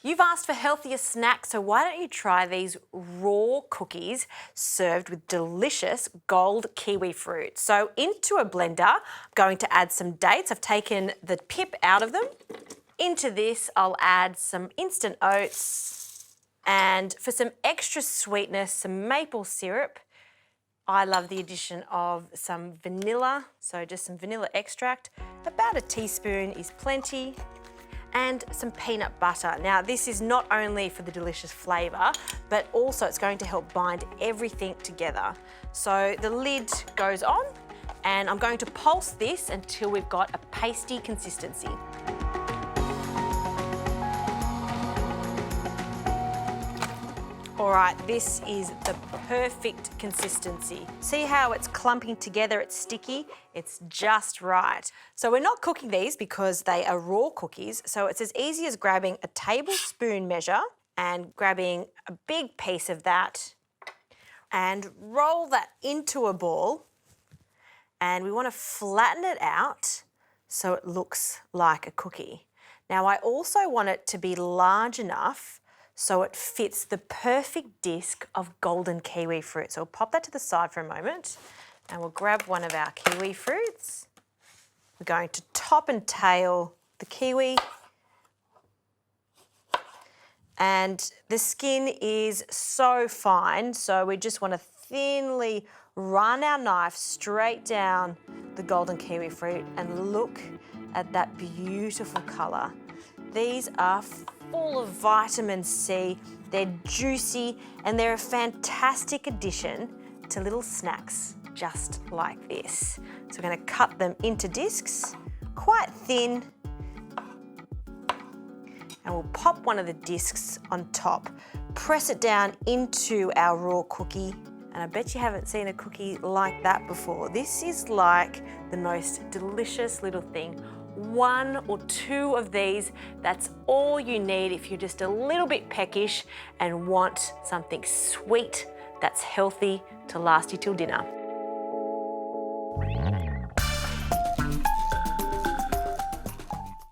You've asked for healthier snacks, so why don't you try these raw cookies served with delicious gold kiwi fruit. So into a blender, I'm going to add some dates. I've taken the pip out of them. Into this, I'll add some instant oats, and for some extra sweetness, some maple syrup. I love the addition of some vanilla, so just some vanilla extract. About a teaspoon is plenty. And some peanut butter. Now, this is not only for the delicious flavour, but also it's going to help bind everything together. So the lid goes on, and I'm going to pulse this until we've got a pasty consistency. All right, this is the perfect consistency. See how it's clumping together, it's sticky? It's just right. So we're not cooking these because they are raw cookies, so it's as easy as grabbing a tablespoon measure and grabbing a big piece of that and roll that into a ball. And we want to flatten it out so it looks like a cookie. Now, I also want it to be large enough so it fits the perfect disc of golden kiwi fruit. So we'll pop that to the side for a moment, and we'll grab one of our kiwi fruits. We're going to top and tail the kiwi. And the skin is so fine, so we just want to thinly run our knife straight down the golden kiwi fruit, and look at that beautiful colour. These are full of vitamin C, they're juicy, and they're a fantastic addition to little snacks just like this. So we're going to cut them into discs, quite thin, and we'll pop one of the discs on top, press it down into our raw cookie, and I bet you haven't seen a cookie like that before. This is like the most delicious little thing. 1 or 2 of these, that's all you need if you're just a little bit peckish and want something sweet that's healthy to last you till dinner.